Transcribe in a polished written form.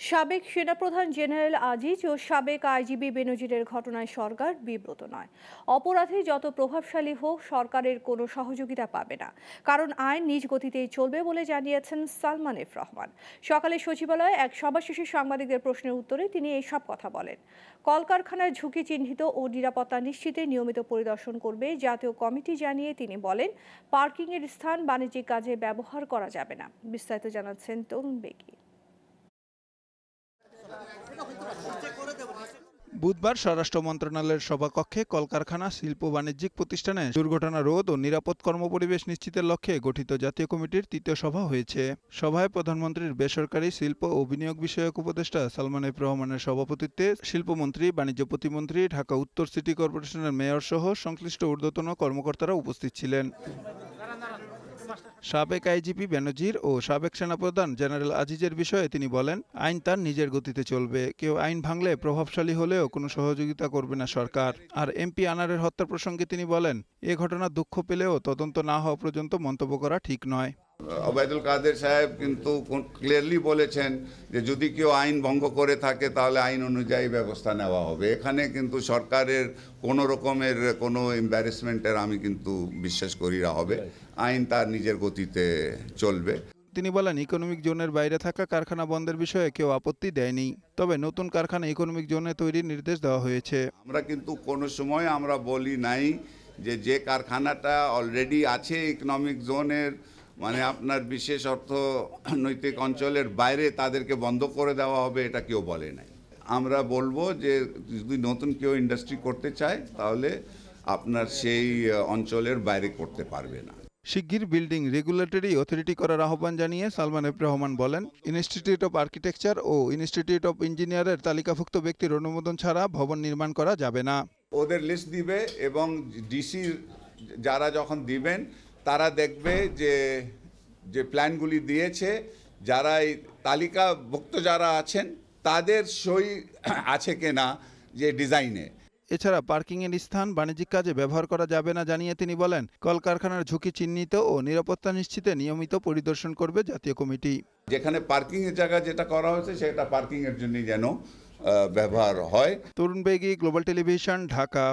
সাবেক সেনাপ্রধান জেনারেল আজিজ ও সাবেক আইজিপি বেনজিরের ঘটনায় সরকার বিব্রত নয়। অপরাধী যত প্রভাবশালী হোক সরকারের কোনো সহযোগিতা পাবে না, কারণ আইন নিজ গতিতেই চলবে বলে জানিয়েছেন সালমান এফ রহমান। সকালে সচিবালয়ে এক সভা শেষে সাংবাদিকদের প্রশ্নের উত্তরে তিনি এইসব কথা বলেন। কলকারখানার ঝুঁকি চিহ্নিত ও নিরাপত্তা নিশ্চিতে নিয়মিত পরিদর্শন করবে জাতীয় কমিটি জানিয়ে তিনি বলেন, পার্কিংয়ের স্থান বাণিজ্যিক কাজে ব্যবহার করা যাবে না। বিস্তারিত জানাচ্ছেন তরুণ বেগী। বুধবার স্বরাষ্ট্র মন্ত্রণালয়ের সভাকক্ষে কলকারখানা, শিল্প বাণিজ্যিক প্রতিষ্ঠানে দুর্ঘটনা রোধ ও নিরাপদ কর্মপরিবেশ নিশ্চিতের লক্ষ্যে গঠিত জাতীয় কমিটির তৃতীয় সভা হয়েছে। সভায় প্রধানমন্ত্রীর বেসরকারি, শিল্প ও বিনিয়োগ বিষয়ক উপদেষ্টা সালমান এফ রহমানের সভাপতিত্বে শিল্পমন্ত্রী, বাণিজ্য প্রতিমন্ত্রী, ঢাকা উত্তর সিটি কর্পোরেশনের মেয়র সহ সংশ্লিষ্ট ঊর্ধ্বতন কর্মকর্তারা উপস্থিত ছিলেন। সাবেক আইজিপি বেনজির ও সাবেক সেনাপ্রধান জেনারেল আজিজের বিষয়ে তিনি বলেন, আইন তার নিজের গতিতে চলবে। কেউ আইন ভাঙলে প্রভাবশালী হলেও কোনো সহযোগিতা করবে না সরকার। আর এমপি আনারের হত্যা প্রসঙ্গে তিনি বলেন, এ ঘটনা দুঃখ পেলেও তদন্ত না হওয়া পর্যন্ত মন্তব্য করা ঠিক নয়। ওবায়দুল কাদের সাহেব কিন্তু ক্লিয়ারলি বলেছেন যে যদি কেউ আইন ভঙ্গ করে থাকে তাহলে আইন অনুযায়ী ব্যবস্থা নেওয়া হবে। এখানে কিন্তু সরকারের কোনো রকমের কোনো এম্বারেসমেন্টের আমি কিন্তু বিশ্বাস করি না হবে। আইন তার নিজের গতিতে চলবে। তিনি বলেন, ইকোনমিক জোনের বাইরে থাকা কারখানা বন্ধের বিষয়ে কেউ আপত্তি দেয়নি, তবে নতুন কারখানা ইকোনমিক জোনে তৈরির নির্দেশ দেওয়া হয়েছে। আমরা কিন্তু কোনো সময় আমরা বলি নাই যে কারখানাটা অলরেডি আছে ইকোনমিক জোনের, মানে আপনার বিশেষ অর্থনৈতিক অঞ্চলের বাইরে তাদেরকে বন্ধ করে দেওয়া হবে, এটা কেউ বলে নাই। আমরা বলবো যে যদি নতুন কেউ ইন্ডাস্ট্রি করতে চায় তাহলে আপনার সেই অঞ্চলের বাইরে করতে পারবে না। শিগগির বিল্ডিং রেগুলেটরি অথরিটি করার আহ্বান জানিয়ে সালমান এফ রহমান বলেন, ইনস্টিটিউট অব আর্কিটেকচার ও ইনস্টিটিউট অব ইঞ্জিনিয়ারের তালিকাভুক্ত ব্যক্তির অনুমোদন ছাড়া ভবন নির্মাণ করা যাবে না। ওদের লিস্ট দিবে এবং ডিসি যারা যখন দিবেন তারা দেখবে যে প্ল্যানগুলি দিয়েছে, যারা এই তালিকাভুক্ত যারা আছেন তাদের সই আছে কিনা যে ডিজাইনে। এছাড়া পার্কিংয়ের স্থান বাণিজ্যিক কাজে ব্যবহার করা যাবে না জানিয়ে তিনি বলেন, কলকারখানার ঝুঁকি চিহ্নিত ও নিরাপত্তা নিশ্চিতে নিয়মিত পরিদর্শন করবে জাতীয় কমিটি। যেখানে পার্কিংয়ের জায়গা যেটা করা হয়েছে সেটা পার্কিংয়ের জন্য যেন ব্যবহার হয়। তরুণ বেগী, গ্লোবাল টেলিভিশন, ঢাকা।